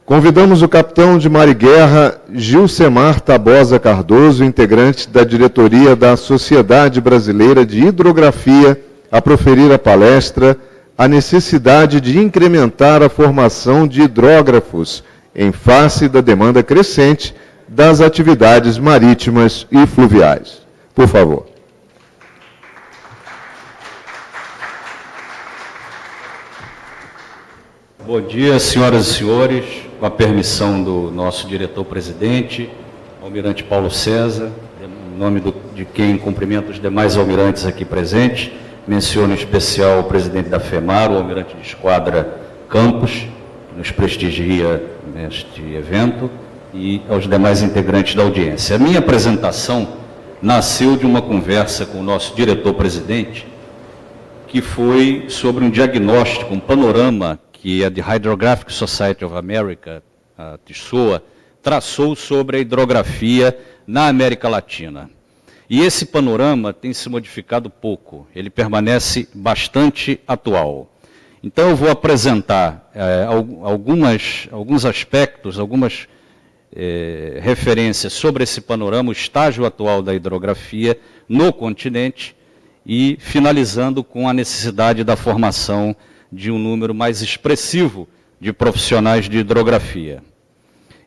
Convidamos o capitão de mar e guerra Gilcemar Tabosa Cardoso, integrante da diretoria da Sociedade Brasileira de Hidrografia, a proferir a palestra A necessidade de incrementar a formação de hidrógrafos em face da demanda crescente das atividades marítimas e fluviais. Por favor. Bom dia, senhoras e senhores. Com a permissão do nosso diretor-presidente, almirante Paulo César, em nome de quem cumprimento os demais almirantes aqui presentes, menciono em especial o presidente da FEMAR, o almirante de esquadra Campos, que nos prestigia neste evento, e aos demais integrantes da audiência. A minha apresentação nasceu de uma conversa com o nosso diretor-presidente, que foi sobre um diagnóstico, um panorama que a The Hydrographic Society of America, a TSOA, traçou sobre a hidrografia na América Latina. E esse panorama tem se modificado pouco, ele permanece bastante atual. Então eu vou apresentar alguns aspectos, algumas referências sobre esse panorama, o estágio atual da hidrografia no continente e finalizando com a necessidade da formação de um número mais expressivo de profissionais de hidrografia.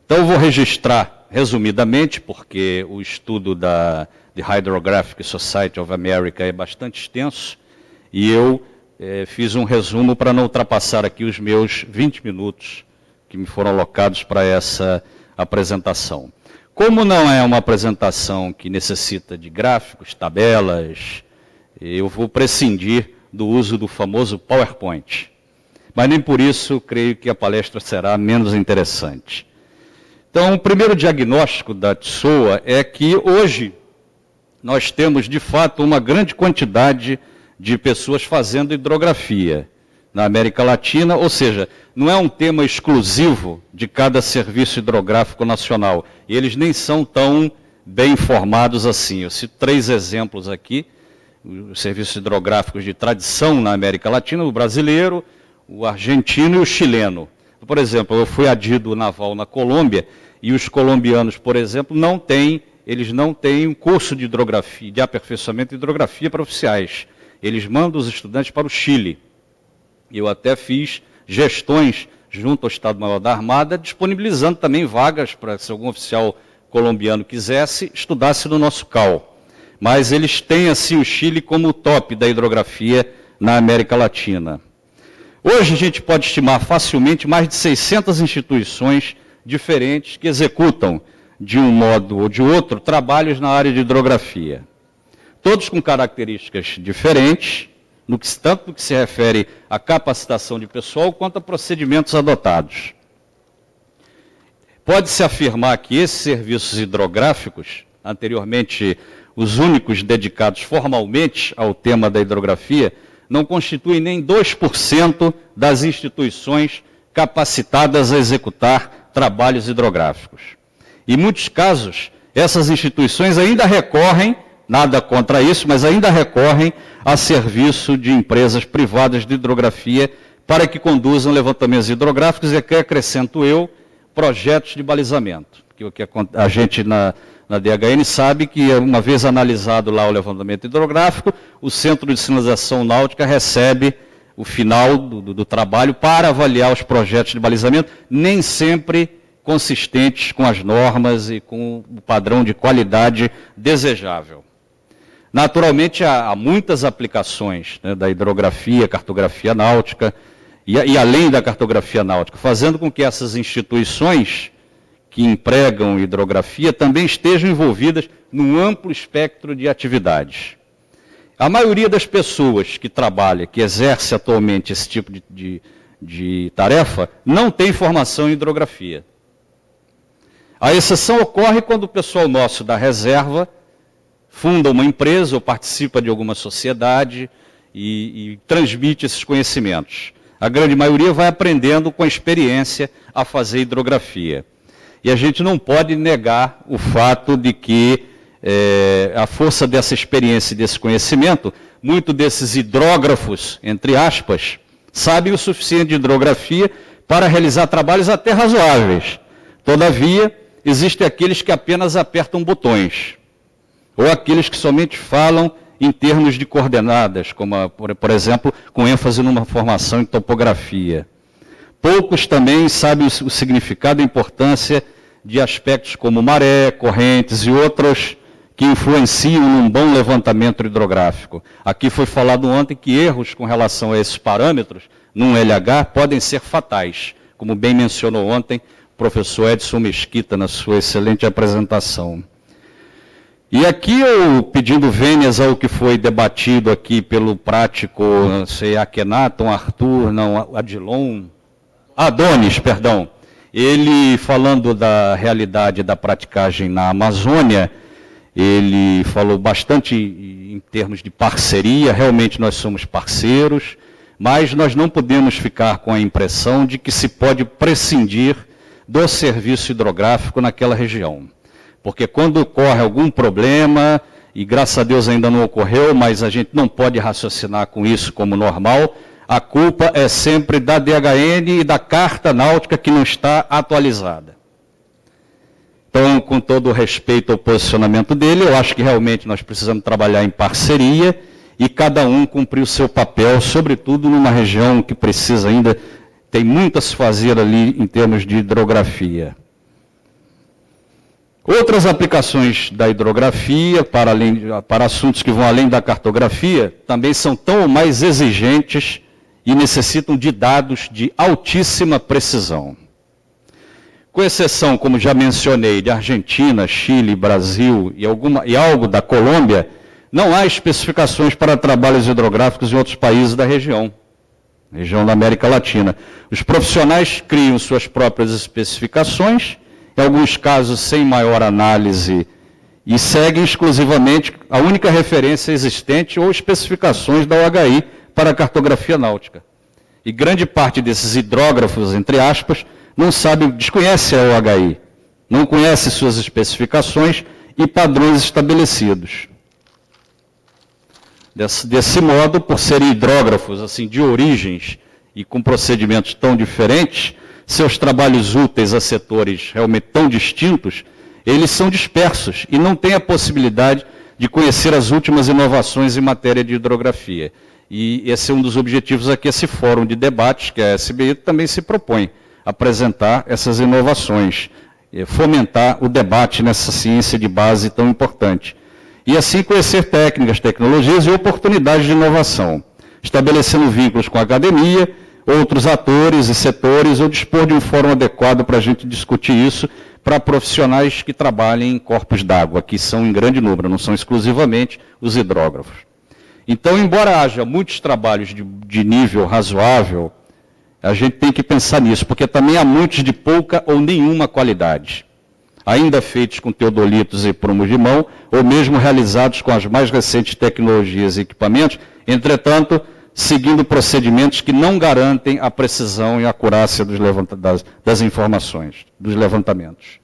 Então eu vou registrar resumidamente, porque o estudo da The Hydrographic Society of America é bastante extenso, e eu fiz um resumo para não ultrapassar aqui os meus 20 minutos que me foram alocados para essa apresentação. Como não é uma apresentação que necessita de gráficos, tabelas, eu vou prescindir do uso do famoso PowerPoint. Mas nem por isso creio que a palestra será menos interessante. Então, o primeiro diagnóstico da TSOA é que hoje nós temos, de fato, uma grande quantidade de pessoas fazendo hidrografia na América Latina, ou seja, não é um tema exclusivo de cada serviço hidrográfico nacional. E eles nem são tão bem informados assim. Eu cito 3 exemplos aqui. Os serviços hidrográficos de tradição na América Latina, o brasileiro, o argentino e o chileno. Por exemplo, eu fui adido naval na Colômbia e os colombianos, por exemplo, eles não têm um curso de hidrografia, de aperfeiçoamento de hidrografia para oficiais. Eles mandam os estudantes para o Chile. Eu até fiz gestões junto ao Estado-Maior da Armada, disponibilizando também vagas para, se algum oficial colombiano quisesse, estudasse no nosso CAL. Mas eles têm, assim, o Chile como o top da hidrografia na América Latina. Hoje a gente pode estimar facilmente mais de 600 instituições diferentes que executam, de um modo ou de outro, trabalhos na área de hidrografia. Todos com características diferentes, tanto no que se refere à capacitação de pessoal, quanto a procedimentos adotados. Pode-se afirmar que esses serviços hidrográficos, anteriormente os únicos dedicados formalmente ao tema da hidrografia, não constituem nem 2% das instituições capacitadas a executar trabalhos hidrográficos. Em muitos casos, essas instituições ainda recorrem, nada contra isso, mas ainda recorrem a serviço de empresas privadas de hidrografia para que conduzam levantamentos hidrográficos e aqui acrescento eu, projetos de balizamento. Que a gente na DHN sabe que, uma vez analisado lá o levantamento hidrográfico, o Centro de Sinalização Náutica recebe o final do trabalho para avaliar os projetos de balizamento, nem sempre consistentes com as normas e com o padrão de qualidade desejável. Naturalmente, há muitas aplicações, né, da hidrografia, cartografia náutica, e além da cartografia náutica, fazendo com que essas instituições que empregam hidrografia também estejam envolvidas num amplo espectro de atividades. A maioria das pessoas que trabalha, que exerce atualmente esse tipo de tarefa, não tem formação em hidrografia. A exceção ocorre quando o pessoal nosso da reserva funda uma empresa ou participa de alguma sociedade e transmite esses conhecimentos. A grande maioria vai aprendendo com a experiência a fazer hidrografia. E a gente não pode negar o fato de que, a força dessa experiência e desse conhecimento, muitos desses hidrógrafos, entre aspas, sabem o suficiente de hidrografia para realizar trabalhos até razoáveis. Todavia, existem aqueles que apenas apertam botões, ou aqueles que somente falam em termos de coordenadas, como, por exemplo, com ênfase numa formação em topografia. Poucos também sabem o significado e a importância de aspectos como maré, correntes e outros que influenciam num bom levantamento hidrográfico. Aqui foi falado ontem que erros com relação a esses parâmetros, num LH, podem ser fatais, como bem mencionou ontem o professor Edson Mesquita na sua excelente apresentação. E aqui eu, pedindo vênias ao que foi debatido aqui pelo prático, não sei, Akhenaton, Arthur, não, Adilon, Adonis, perdão, ele falando da realidade da praticagem na Amazônia, ele falou bastante em termos de parceria, realmente nós somos parceiros, mas nós não podemos ficar com a impressão de que se pode prescindir do serviço hidrográfico naquela região. Porque quando ocorre algum problema, e graças a Deus ainda não ocorreu, mas a gente não pode raciocinar com isso como normal, a culpa é sempre da DHN e da Carta Náutica que não está atualizada. Então, com todo o respeito ao posicionamento dele, eu acho que realmente nós precisamos trabalhar em parceria e cada um cumprir o seu papel, sobretudo numa região que precisa ainda, tem muito a se fazer ali em termos de hidrografia. Outras aplicações da hidrografia, para assuntos que vão além da cartografia, também são tão ou mais exigentes e necessitam de dados de altíssima precisão. Com exceção, como já mencionei, de Argentina, Chile, Brasil e algo da Colômbia, não há especificações para trabalhos hidrográficos em outros países da região da América Latina. Os profissionais criam suas próprias especificações, em alguns casos sem maior análise, e seguem exclusivamente a única referência existente ou especificações da OHI para a cartografia náutica. E grande parte desses hidrógrafos, entre aspas, não sabe, desconhece a OHI, não conhece suas especificações e padrões estabelecidos. Desse modo, por serem hidrógrafos assim, de origens e com procedimentos tão diferentes, seus trabalhos úteis a setores realmente tão distintos, eles são dispersos e não têm a possibilidade de conhecer as últimas inovações em matéria de hidrografia. E esse é um dos objetivos aqui, esse fórum de debates que a SBI também se propõe, apresentar essas inovações, fomentar o debate nessa ciência de base tão importante. E assim conhecer técnicas, tecnologias e oportunidades de inovação, estabelecendo vínculos com a academia, outros atores e setores, ou dispor de um fórum adequado para a gente discutir isso para profissionais que trabalhem em corpos d'água, que são em grande número, não são exclusivamente os hidrógrafos. Então, embora haja muitos trabalhos de nível razoável, a gente tem que pensar nisso, porque também há muitos de pouca ou nenhuma qualidade, ainda feitos com teodolitos e prumos de mão, ou mesmo realizados com as mais recentes tecnologias e equipamentos, entretanto, seguindo procedimentos que não garantem a precisão e a acurácia das informações, dos levantamentos.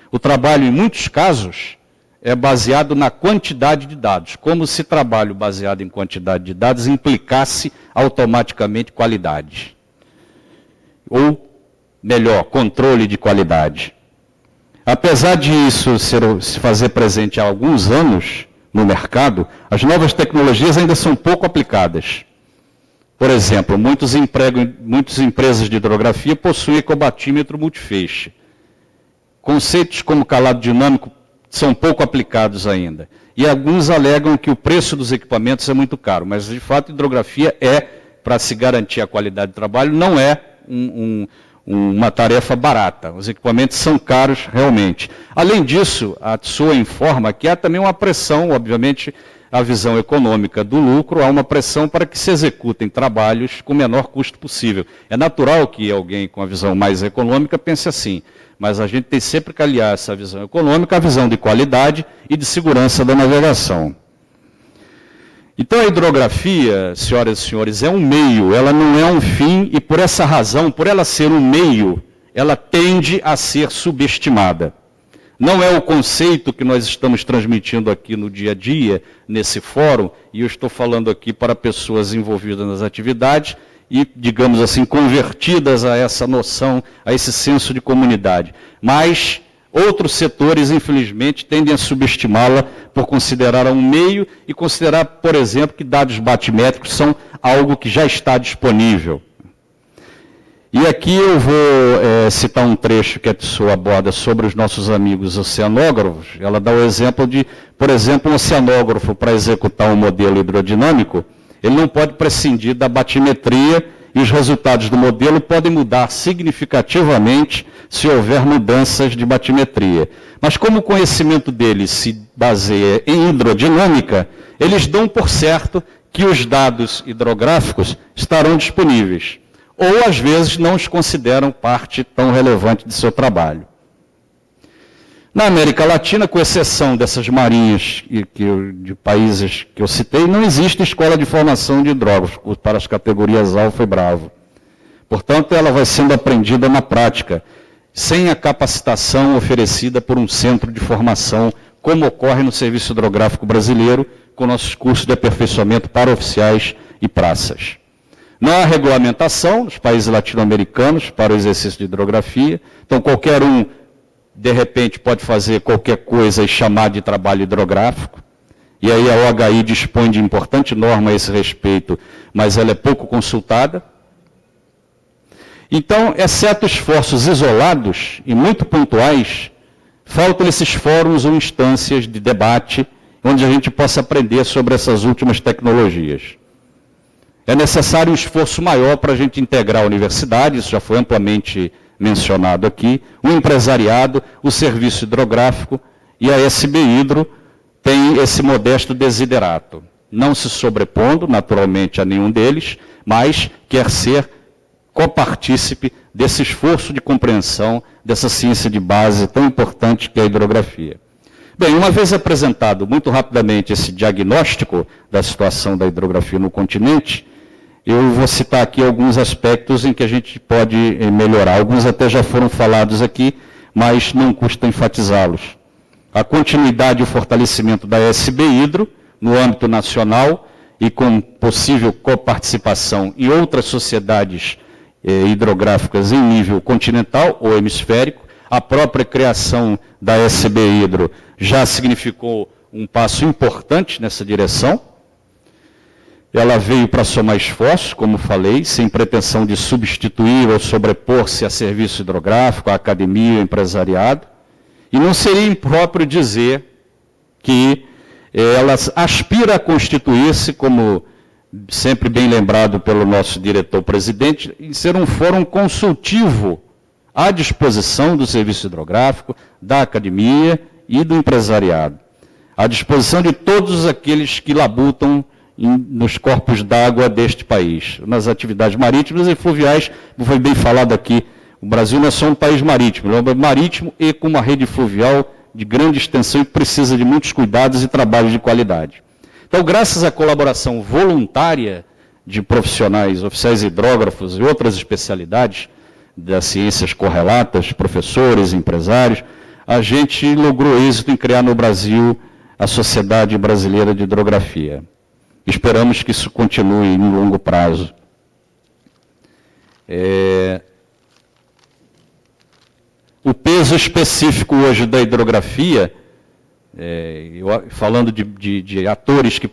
O trabalho, em muitos casos, é baseado na quantidade de dados, como se trabalho baseado em quantidade de dados implicasse automaticamente qualidade. Ou, melhor, controle de qualidade. Apesar de isso se fazer presente há alguns anos no mercado, as novas tecnologias ainda são pouco aplicadas. Por exemplo, muitas empresas de hidrografia possuem ecobatímetro multifeixe. Conceitos como calado dinâmico são pouco aplicados ainda. E alguns alegam que o preço dos equipamentos é muito caro, mas de fato hidrografia para se garantir a qualidade de trabalho, não é uma tarefa barata. Os equipamentos são caros realmente. Além disso, a TSOA informa que há também uma pressão, obviamente, a visão econômica do lucro, há uma pressão para que se executem trabalhos com o menor custo possível. É natural que alguém com a visão mais econômica pense assim, mas a gente tem sempre que aliar essa visão econômica à visão de qualidade e de segurança da navegação. Então a hidrografia, senhoras e senhores, é um meio, ela não é um fim, e por essa razão, por ela ser um meio, ela tende a ser subestimada. Não é o conceito que nós estamos transmitindo aqui no dia a dia, nesse fórum, e eu estou falando aqui para pessoas envolvidas nas atividades, e, digamos assim, convertidas a essa noção, a esse senso de comunidade. Mas outros setores, infelizmente, tendem a subestimá-la por considerar um meio e considerar, por exemplo, que dados batimétricos são algo que já está disponível. E aqui eu vou citar um trecho que a pessoa aborda sobre os nossos amigos oceanógrafos. Ela dá o exemplo de, por exemplo, um oceanógrafo, para executar um modelo hidrodinâmico, ele não pode prescindir da batimetria e os resultados do modelo podem mudar significativamente se houver mudanças de batimetria. Mas como o conhecimento deles se baseia em hidrodinâmica, eles dão por certo que os dados hidrográficos estarão disponíveis. Ou, às vezes, não os consideram parte tão relevante de seu trabalho. Na América Latina, com exceção dessas marinhas de países que eu citei, não existe escola de formação de hidrógrafos para as categorias Alfa e Bravo. Portanto, ela vai sendo aprendida na prática, sem a capacitação oferecida por um centro de formação, como ocorre no Serviço Hidrográfico Brasileiro, com nossos cursos de aperfeiçoamento para oficiais e praças. Não há regulamentação nos países latino-americanos para o exercício de hidrografia, então qualquer um, de repente, pode fazer qualquer coisa e chamar de trabalho hidrográfico, e aí a OHI dispõe de importante norma a esse respeito, mas ela é pouco consultada. Então, exceto esforços isolados e muito pontuais, faltam esses fóruns ou instâncias de debate onde a gente possa aprender sobre essas últimas tecnologias. É necessário um esforço maior para a gente integrar a universidade, isso já foi amplamente mencionado aqui, o empresariado, o serviço hidrográfico e a SB Hidro tem esse modesto desiderato, não se sobrepondo naturalmente a nenhum deles, mas quer ser copartícipe desse esforço de compreensão dessa ciência de base tão importante que é a hidrografia. Bem, uma vez apresentado muito rapidamente esse diagnóstico da situação da hidrografia no continente, eu vou citar aqui alguns aspectos em que a gente pode melhorar. Alguns até já foram falados aqui, mas não custa enfatizá-los. A continuidade e o fortalecimento da SB Hidro no âmbito nacional e com possível coparticipação em outras sociedades hidrográficas em nível continental ou hemisférico. A própria criação da SB Hidro já significou um passo importante nessa direção. Ela veio para somar esforços, como falei, sem pretensão de substituir ou sobrepor-se a serviço hidrográfico, a academia, ao empresariado. E não seria impróprio dizer que ela aspira a constituir-se, como sempre bem lembrado pelo nosso diretor-presidente, em ser um fórum consultivo à disposição do serviço hidrográfico, da academia e do empresariado. À disposição de todos aqueles que labutam nos corpos d'água deste país, nas atividades marítimas e fluviais, como foi bem falado aqui, o Brasil não é só um país marítimo, é um marítimo e com uma rede fluvial de grande extensão e precisa de muitos cuidados e trabalhos de qualidade. Então, graças à colaboração voluntária de profissionais, oficiais hidrógrafos e outras especialidades das ciências correlatas, professores, empresários, a gente logrou êxito em criar no Brasil a Sociedade Brasileira de Hidrografia. Esperamos que isso continue em longo prazo. O peso específico hoje da hidrografia, falando de atores que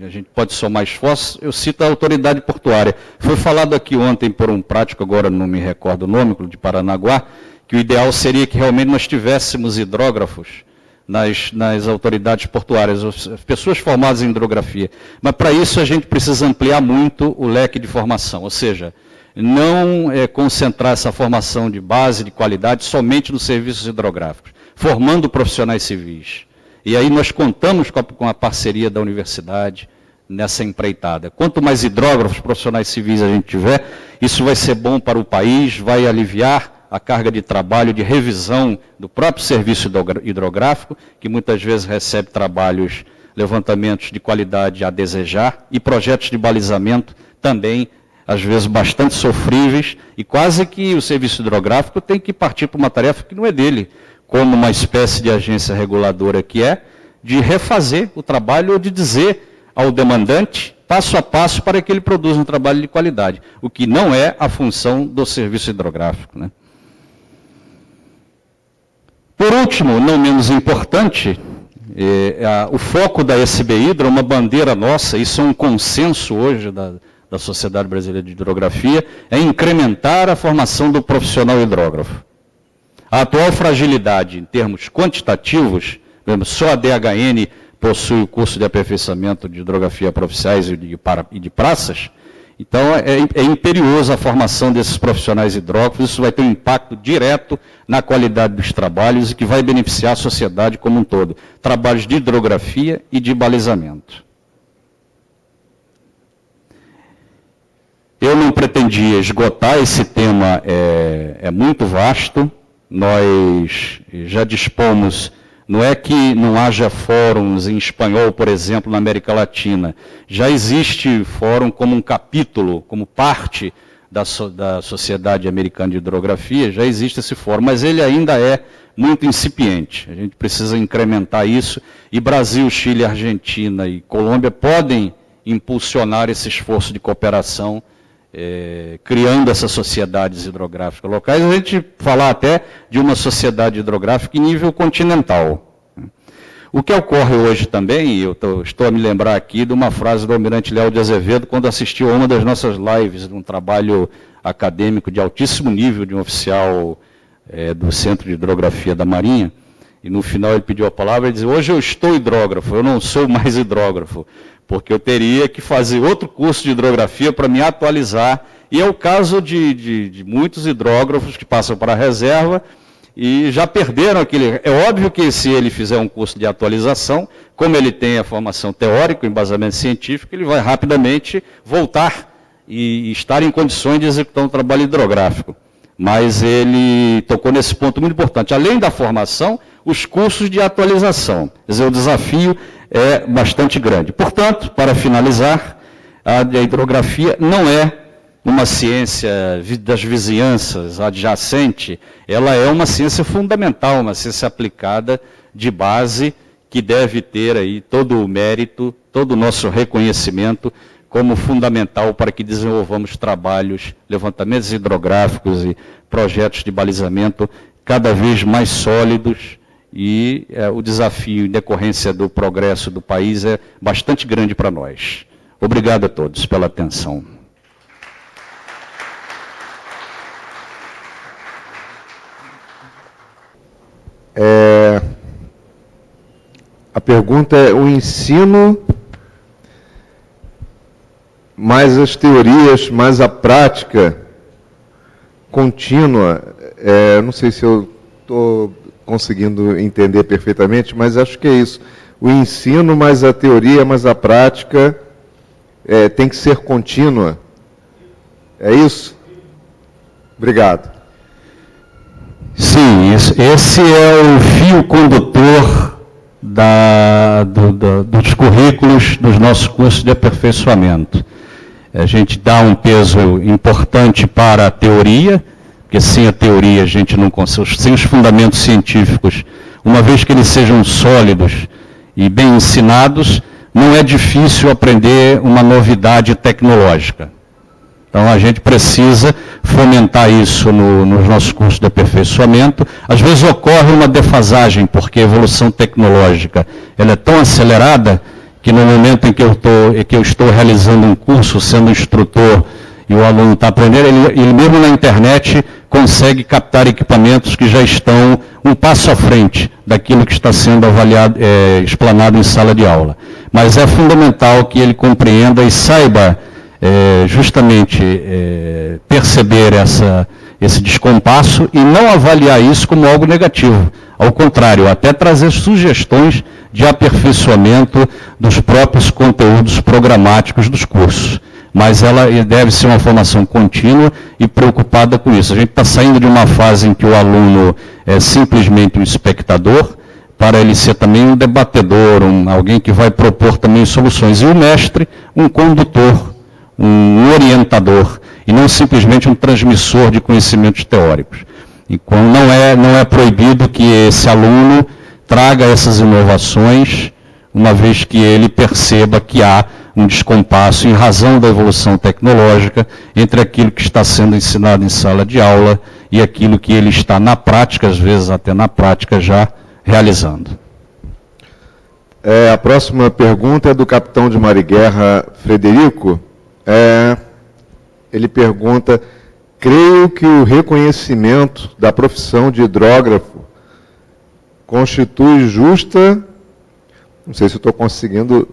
a gente pode somar esforços, eu cito a autoridade portuária. Foi falado aqui ontem por um prático, agora não me recordo o nome, de Paranaguá, que o ideal seria que realmente nós tivéssemos hidrógrafos nas autoridades portuárias, as pessoas formadas em hidrografia. Mas para isso a gente precisa ampliar muito o leque de formação, ou seja, não concentrar essa formação de base, de qualidade, somente nos serviços hidrográficos, formando profissionais civis. E aí nós contamos com a parceria da universidade nessa empreitada. Quanto mais hidrógrafos, profissionais civis a gente tiver, isso vai ser bom para o país, vai aliviar a carga de trabalho, de revisão do próprio serviço hidrográfico, que muitas vezes recebe trabalhos, levantamentos de qualidade a desejar, e projetos de balizamento também, às vezes, bastante sofríveis, e quase que o serviço hidrográfico tem que partir para uma tarefa que não é dele, como uma espécie de agência reguladora que é, de refazer o trabalho ou de dizer ao demandante passo a passo para que ele produza um trabalho de qualidade, o que não é a função do serviço hidrográfico, né? Por último, não menos importante, o foco da SB Hidro é uma bandeira nossa, isso é um consenso hoje da Sociedade Brasileira de Hidrografia, é incrementar a formação do profissional hidrógrafo. A atual fragilidade em termos quantitativos, só a DHN possui o curso de aperfeiçoamento de hidrografia para oficiais e de praças, então é imperiosa a formação desses profissionais hidrógrafos, isso vai ter um impacto direto na qualidade dos trabalhos e que vai beneficiar a sociedade como um todo. Trabalhos de hidrografia e de balizamento. Eu não pretendia esgotar, esse tema é muito vasto, nós já dispomos. Não é que não haja fóruns em espanhol, por exemplo, na América Latina. Já existe fórum como um capítulo, como parte da Sociedade Americana de Hidrografia, já existe esse fórum, mas ele ainda é muito incipiente. A gente precisa incrementar isso, e Brasil, Chile, Argentina e Colômbia podem impulsionar esse esforço de cooperação, criando essas sociedades hidrográficas locais, a gente falar até de uma sociedade hidrográfica em nível continental. O que ocorre hoje também, eu estou a me lembrar aqui de uma frase do Almirante Léo de Azevedo, quando assistiu a uma das nossas lives, de um trabalho acadêmico de altíssimo nível, de um oficial do Centro de Hidrografia da Marinha, e no final ele pediu a palavra e disse: hoje eu estou hidrógrafo, eu não sou mais hidrógrafo, porque eu teria que fazer outro curso de hidrografia para me atualizar. E é o caso de muitos hidrógrafos que passam para a reserva e já perderam aquele... É óbvio que se ele fizer um curso de atualização, como ele tem a formação teórica, o embasamento científico, ele vai rapidamente voltar e estar em condições de executar um trabalho hidrográfico. Mas ele tocou nesse ponto muito importante. Além da formação, os cursos de atualização. Quer dizer, o desafio é bastante grande. Portanto, para finalizar, a hidrografia não é uma ciência das vizinhanças adjacente, ela é uma ciência fundamental, uma ciência aplicada de base, que deve ter aí todo o mérito, todo o nosso reconhecimento como fundamental para que desenvolvamos trabalhos, levantamentos hidrográficos e projetos de balizamento cada vez mais sólidos, e o desafio em decorrência do progresso do país é bastante grande para nós. Obrigado a todos pela atenção. A pergunta é: o ensino, mais as teorias, mais a prática contínua, não sei se eu estou conseguindo entender perfeitamente, mas acho que é isso. O ensino, mais a teoria, mais a prática, tem que ser contínua. É isso? Obrigado. Sim, esse é o fio condutor dos currículos dos nossos cursos de aperfeiçoamento. A gente dá um peso importante para a teoria, porque sem a teoria a gente não consegue, sem os fundamentos científicos, uma vez que eles sejam sólidos e bem ensinados, não é difícil aprender uma novidade tecnológica. Então a gente precisa fomentar isso nos nossos cursos de aperfeiçoamento. Às vezes ocorre uma defasagem, porque a evolução tecnológica ela é tão acelerada que no momento em que eu estou realizando um curso, sendo instrutor, e o aluno está aprendendo, ele mesmo na internet consegue captar equipamentos que já estão um passo à frente daquilo que está sendo avaliado, explanado em sala de aula. Mas é fundamental que ele compreenda e saiba justamente perceber esse descompasso e não avaliar isso como algo negativo. Ao contrário, até trazer sugestões de aperfeiçoamento dos próprios conteúdos programáticos dos cursos. Mas ela deve ser uma formação contínua e preocupada com isso. A gente está saindo de uma fase em que o aluno é simplesmente um espectador, para ele ser também um debatedor, alguém que vai propor também soluções. E o mestre, um condutor, um orientador, e não simplesmente um transmissor de conhecimentos teóricos. E não é proibido que esse aluno traga essas inovações, uma vez que ele perceba que há um descompasso em razão da evolução tecnológica entre aquilo que está sendo ensinado em sala de aula e aquilo que ele está na prática, às vezes até na prática já realizando. A próxima pergunta é do capitão de Mar e Guerra, Frederico. Ele pergunta: creio que o reconhecimento da profissão de hidrógrafo constitui justa, não sei se eu estou conseguindo,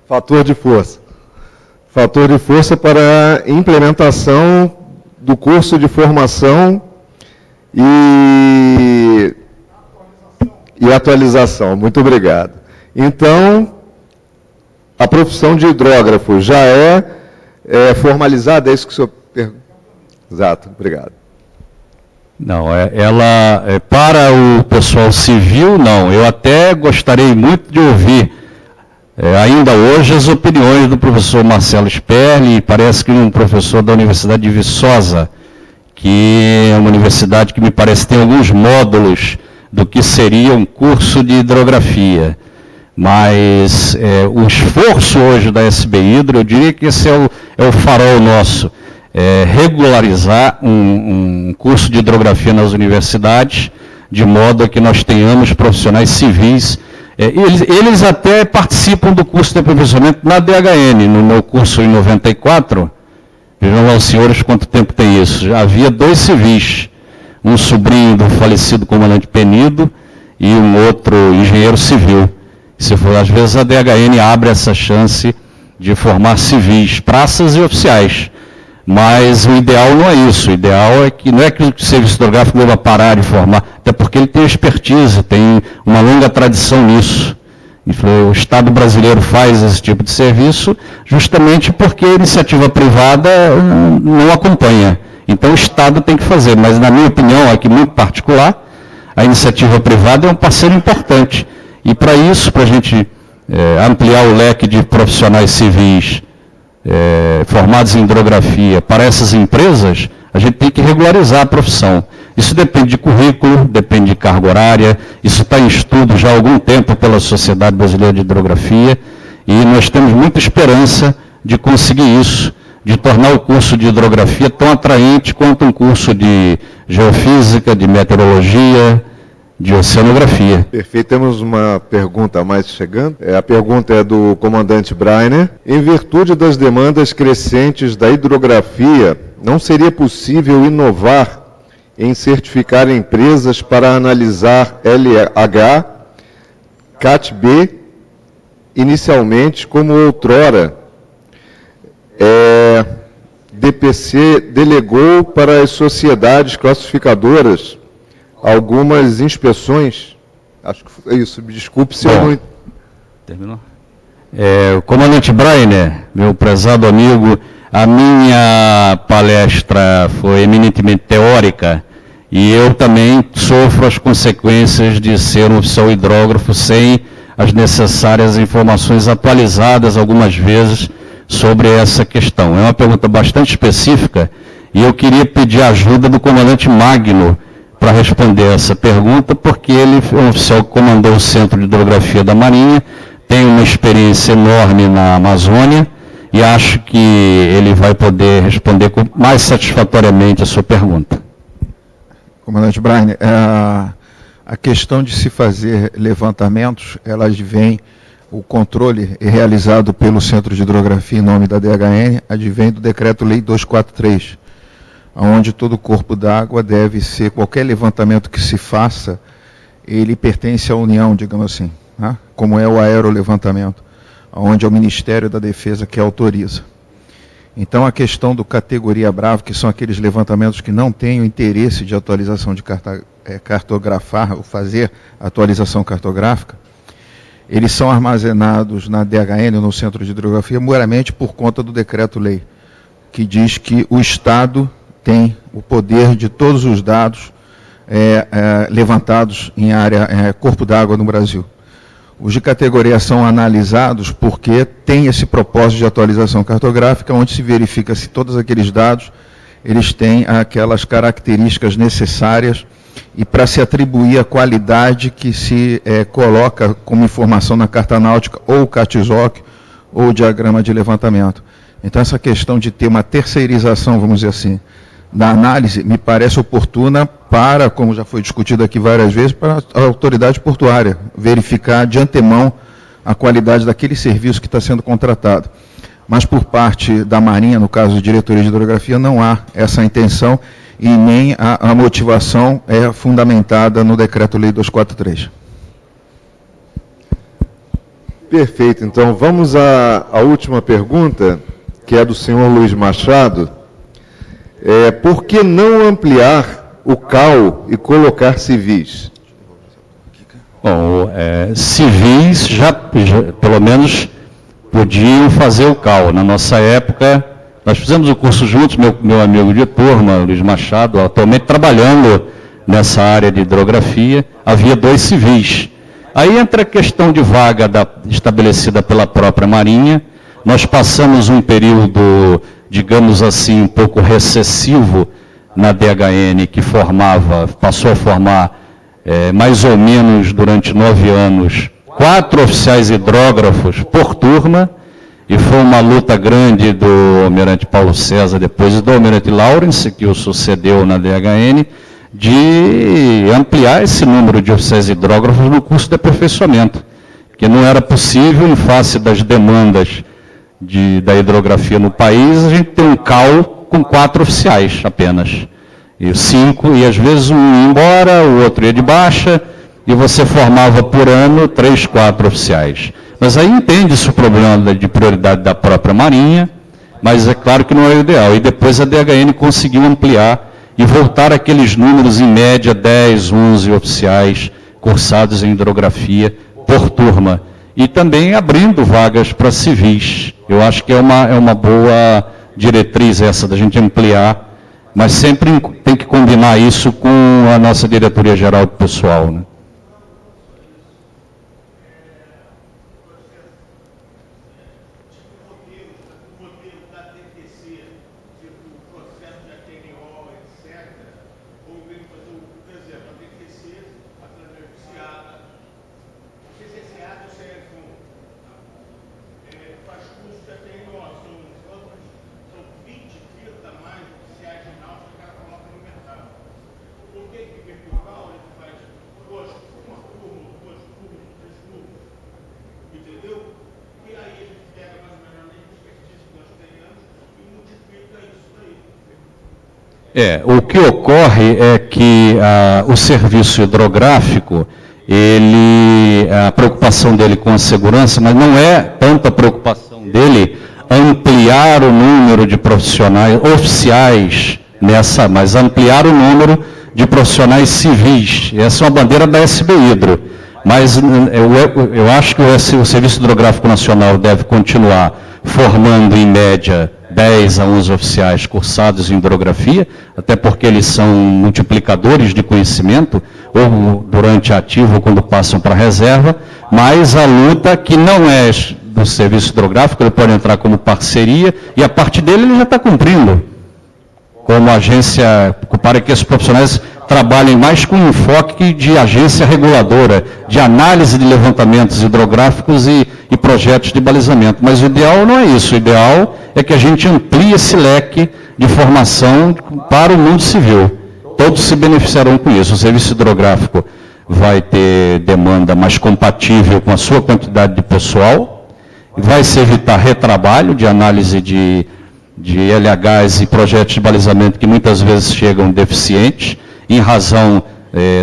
fator de força para a implementação do curso de formação e atualização. Muito obrigado. Então, a profissão de hidrógrafo já é formalizada? É isso que o senhor pergunta? Exato, obrigado. Não, para o pessoal civil, não. Eu até gostaria muito de ouvir, ainda hoje, as opiniões do professor Marcelo Sperli, parece que um professor da Universidade de Viçosa, que é uma universidade que me parece tem alguns módulos do que seria um curso de hidrografia. Mas o esforço hoje da SB Hidro, eu diria que esse é o farol nosso, regularizar um curso de hidrografia nas universidades, de modo a que nós tenhamos profissionais civis. Eles até participam do curso de aperfeiçoamento na DHN, no meu curso em 94, vejam lá os senhores quanto tempo tem isso, já havia 2 civis, um sobrinho do falecido comandante Penido e um outro engenheiro civil. Às vezes a DHN abre essa chance de formar civis, praças e oficiais. Mas o ideal não é isso. O ideal é que não é que o serviço hidrográfico deva parar de formar, até porque ele tem expertise, tem uma longa tradição nisso. O Estado brasileiro faz esse tipo de serviço justamente porque a iniciativa privada não acompanha. Então o Estado tem que fazer, mas na minha opinião, aqui muito particular, a iniciativa privada é um parceiro importante. E para isso, para a gente ampliar o leque de profissionais civis formados em hidrografia para essas empresas, a gente tem que regularizar a profissão. Isso depende de currículo, depende de carga horária, isso está em estudo já há algum tempo pela Sociedade Brasileira de Hidrografia, e nós temos muita esperança de conseguir isso, de tornar o curso de hidrografia tão atraente quanto um curso de geofísica, de meteorologia, de oceanografia. Perfeito, temos uma pergunta a mais chegando. A pergunta é do comandante Breiner. Em virtude das demandas crescentes da hidrografia, não seria possível inovar em certificar empresas para analisar LH, CAT-B, inicialmente como outrora DPC delegou para as sociedades classificadoras algumas inspeções? Acho que foi isso, me desculpe se eu não... Terminou? O comandante Breiner, meu prezado amigo, a minha palestra foi eminentemente teórica e eu também sofro as consequências de ser um oficial hidrógrafo sem as necessárias informações atualizadas algumas vezes sobre essa questão. É uma pergunta bastante específica e eu queria pedir a ajuda do comandante Magno para responder essa pergunta, porque ele é um oficial que comandou o Centro de Hidrografia da Marinha, tem uma experiência enorme na Amazônia, e acho que ele vai poder responder mais satisfatoriamente a sua pergunta. Comandante Breiner, a questão de se fazer levantamentos, ela advém, o controle realizado pelo Centro de Hidrografia em nome da DHN, advém do Decreto-Lei 243, onde todo corpo d'água deve ser, qualquer levantamento que se faça, ele pertence à União, digamos assim, né? Como é o aerolevantamento, onde é o Ministério da Defesa que autoriza. Então a questão do categoria Bravo, que são aqueles levantamentos que não têm o interesse de atualização de cartografar, ou fazer atualização cartográfica, eles são armazenados na DHN, no Centro de Hidrografia, meramente por conta do decreto-lei, que diz que o Estado tem o poder de todos os dados levantados em área, corpo d'água no Brasil. Os de categoria são analisados porque tem esse propósito de atualização cartográfica, onde se verifica se todos aqueles dados eles têm aquelas características necessárias e para se atribuir a qualidade que se coloca como informação na carta náutica, ou o CATIZOC, ou o diagrama de levantamento. Então, essa questão de ter uma terceirização, vamos dizer assim, da análise, me parece oportuna para, como já foi discutido aqui várias vezes, para a autoridade portuária, verificar de antemão a qualidade daquele serviço que está sendo contratado. Mas por parte da Marinha, no caso de diretoria de hidrografia, não há essa intenção e nem a motivação é fundamentada no Decreto-Lei 243. Perfeito. Então, vamos à última pergunta, que é do senhor Luiz Machado. Por que não ampliar o CAL e colocar civis? Bom, civis já pelo menos podiam fazer o CAL. Na nossa época, nós fizemos o curso juntos, meu amigo de turma, Luiz Machado, atualmente trabalhando nessa área de hidrografia, havia 2 civis. Aí entra a questão de vaga estabelecida pela própria Marinha. Nós passamos um período, digamos assim, um pouco recessivo na DHN, que passou a formar mais ou menos durante 9 anos, 4 oficiais hidrógrafos por turma, e foi uma luta grande do almirante Paulo César, depois do almirante Lawrence, que o sucedeu na DHN, de ampliar esse número de oficiais hidrógrafos no curso de aperfeiçoamento, que não era possível, em face das demandas da hidrografia no país, a gente tem um CAL com 4 oficiais apenas, e 5, e às vezes um ia embora, o outro ia de baixa, e você formava por ano 3, 4 oficiais. Mas aí entende-se o problema de prioridade da própria Marinha, mas é claro que não é o ideal. E depois a DHN conseguiu ampliar e voltar àqueles números, em média, 10, 11 oficiais cursados em hidrografia por turma. E também abrindo vagas para civis. Eu acho que é uma boa diretriz essa, da gente ampliar, mas sempre tem que combinar isso com a nossa diretoria geral do pessoal, né? O que ocorre é que o serviço hidrográfico, a preocupação dele com a segurança, mas não é tanta preocupação dele ampliar o número de profissionais oficiais mas ampliar o número de profissionais civis. Essa é uma bandeira da SB Hidro. Mas eu acho que o Serviço Hidrográfico Nacional deve continuar formando, em média, 10 a 11 oficiais cursados em hidrografia, até porque eles são multiplicadores de conhecimento, ou durante ativo, ou quando passam para a reserva, mas a luta que não é do serviço hidrográfico, ele pode entrar como parceria, e a parte dele ele já está cumprindo, como agência, para que esses profissionais trabalhem mais com enfoque de agência reguladora, de análise de levantamentos hidrográficos e projetos de balizamento. Mas o ideal não é isso, o ideal é que a gente amplie esse leque de formação para o mundo civil. Todos se beneficiarão com isso. O serviço hidrográfico vai ter demanda mais compatível com a sua quantidade de pessoal, vai se evitar retrabalho de análise de LHs e projetos de balizamento que muitas vezes chegam deficientes, em razão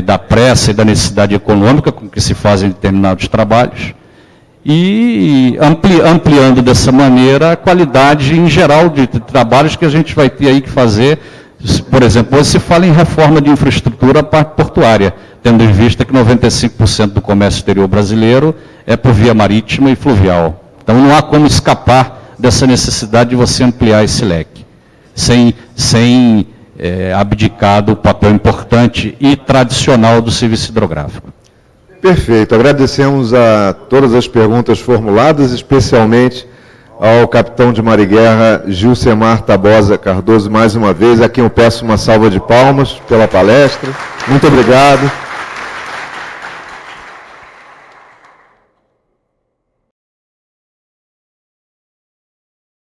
da pressa e da necessidade econômica com que se fazem determinados trabalhos, e ampliando dessa maneira a qualidade em geral de trabalhos que a gente vai ter aí que fazer. Por exemplo, hoje se fala em reforma de infraestrutura portuária, tendo em vista que 95% do comércio exterior brasileiro é por via marítima e fluvial. Então não há como escapar dessa necessidade de você ampliar esse leque, sem abdicar do papel importante e tradicional do serviço hidrográfico. Perfeito. Agradecemos a todas as perguntas formuladas, especialmente ao capitão de Mar e Guerra, Gilcemar Tabosa Cardoso, mais uma vez, a quem eu peço uma salva de palmas pela palestra. Muito obrigado.